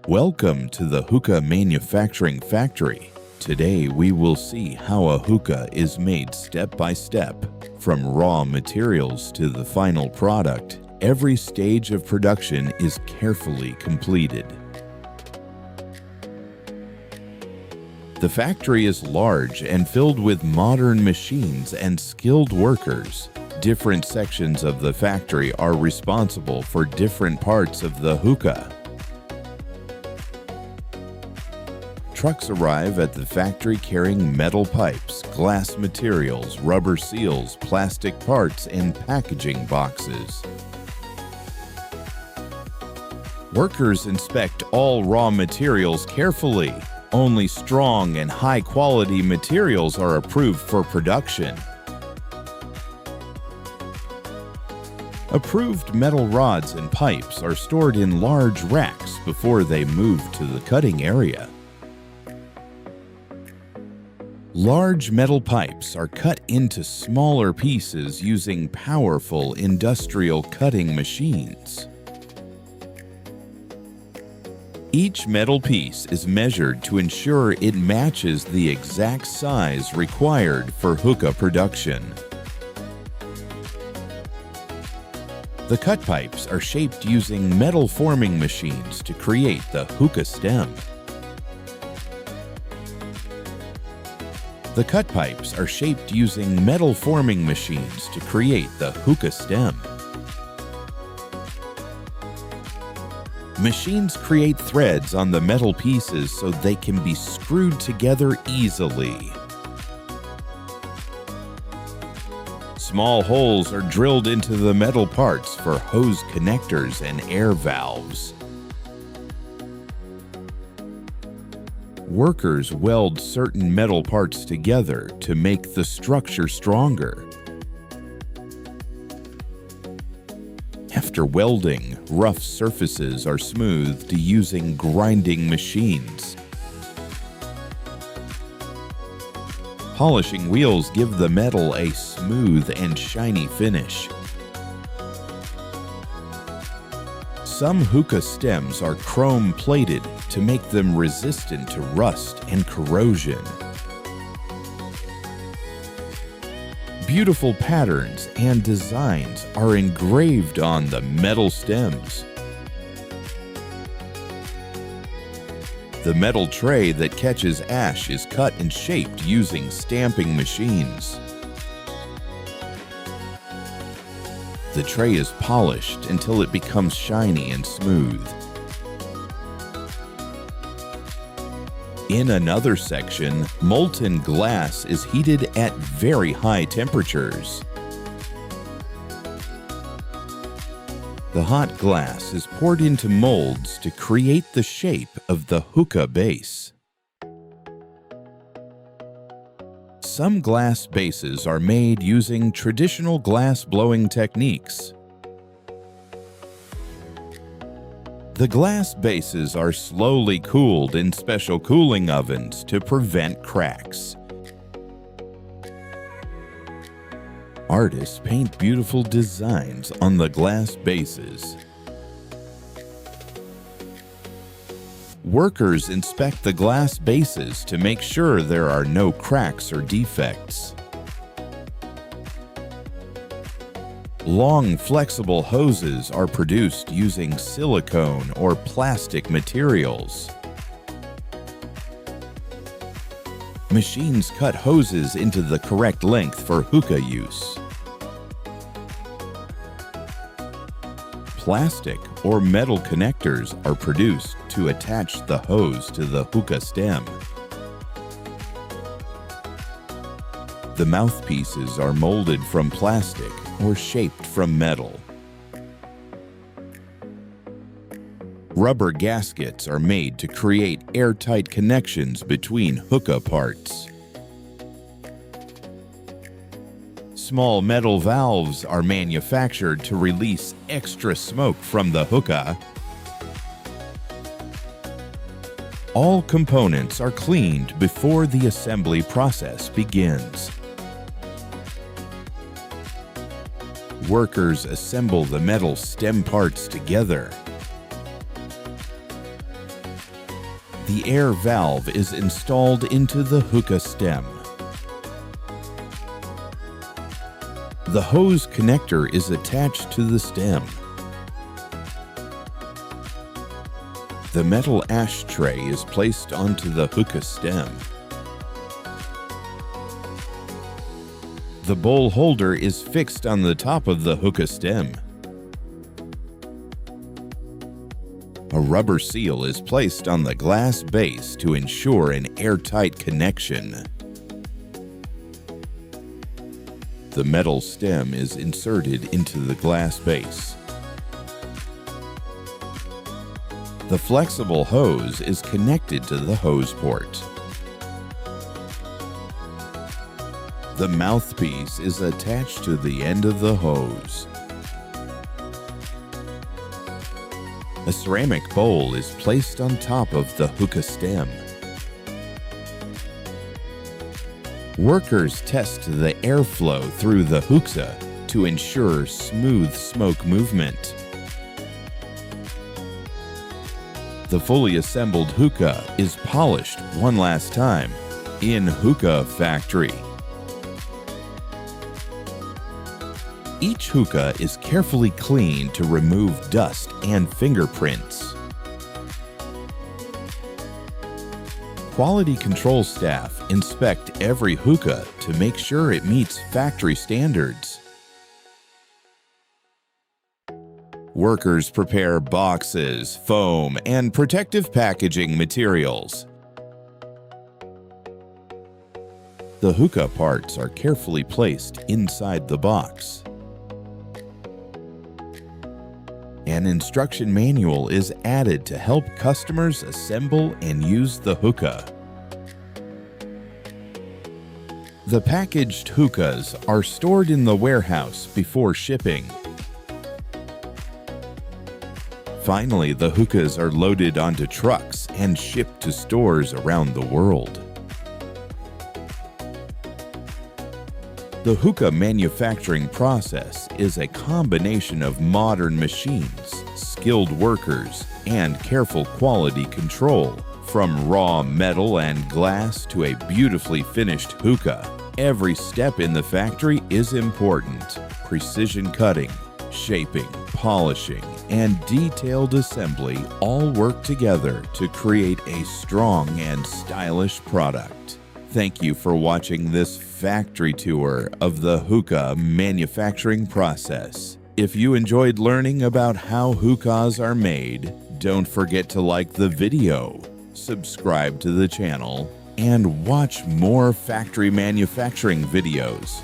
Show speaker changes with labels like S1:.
S1: Welcome to the hookah manufacturing factory. Today we will see how a hookah is made step by step. From raw materials to the final product, every stage of production is carefully completed. The factory is large and filled with modern machines and skilled workers. Different sections of the factory are responsible for different parts of the hookah. Trucks arrive at the factory carrying metal pipes, glass materials, rubber seals, plastic parts, and packaging boxes. Workers inspect all raw materials carefully. Only strong and high-quality materials are approved for production. Approved metal rods and pipes are stored in large racks before they move to the cutting area. Large metal pipes are cut into smaller pieces using powerful industrial cutting machines. Each metal piece is measured to ensure it matches the exact size required for hookah production. The cut pipes are shaped using metal forming machines to create the hookah stem. The cut pipes are shaped using metal forming machines to create the hookah stem. Machines create threads on the metal pieces so they can be screwed together easily. Small holes are drilled into the metal parts for hose connectors and air valves. Workers weld certain metal parts together to make the structure stronger. After welding, rough surfaces are smoothed using grinding machines. Polishing wheels give the metal a smooth and shiny finish. Some hookah stems are chrome-plated to make them resistant to rust and corrosion. Beautiful patterns and designs are engraved on the metal stems. The metal tray that catches ash is cut and shaped using stamping machines. The tray is polished until it becomes shiny and smooth. In another section, molten glass is heated at very high temperatures. The hot glass is poured into molds to create the shape of the hookah base. Some glass bases are made using traditional glass blowing techniques. The glass bases are slowly cooled in special cooling ovens to prevent cracks. Artists paint beautiful designs on the glass bases. Workers inspect the glass bases to make sure there are no cracks or defects. Long, flexible hoses are produced using silicone or plastic materials. Machines cut hoses into the correct length for hookah use. Plastic or metal connectors are produced to attach the hose to the hookah stem. The mouthpieces are molded from plastic or shaped from metal. Rubber gaskets are made to create airtight connections between hookah parts. Small metal valves are manufactured to release extra smoke from the hookah. All components are cleaned before the assembly process begins. Workers assemble the metal stem parts together. the air valve is installed into the hookah stem. The hose connector is attached to the stem. The metal ashtray is placed onto the hookah stem. The bowl holder is fixed on the top of the hookah stem. A rubber seal is placed on the glass base to ensure an airtight connection. The metal stem is inserted into the glass base. The flexible hose is connected to the hose port. The mouthpiece is attached to the end of the hose. A ceramic bowl is placed on top of the hookah stem. Workers test the airflow through the hookah to ensure smooth smoke movement. The fully assembled hookah is polished one last time in Hookah Factory. Each hookah is carefully cleaned to remove dust and fingerprints. Quality control staff inspect every hookah to make sure it meets factory standards. Workers prepare boxes, foam, and protective packaging materials. The hookah parts are carefully placed inside the box. An instruction manual is added to help customers assemble and use the hookah. The packaged hookahs are stored in the warehouse before shipping. Finally, the hookahs are loaded onto trucks and shipped to stores around the world. The hookah manufacturing process is a combination of modern machines, skilled workers, and careful quality control. From raw metal and glass to a beautifully finished hookah, every step in the factory is important. Precision cutting, shaping, polishing, and detailed assembly all work together to create a strong and stylish product. Thank you for watching this factory tour of the hookah manufacturing process. If you enjoyed learning about how hookahs are made, don't forget to like the video, subscribe to the channel, and watch more factory manufacturing videos.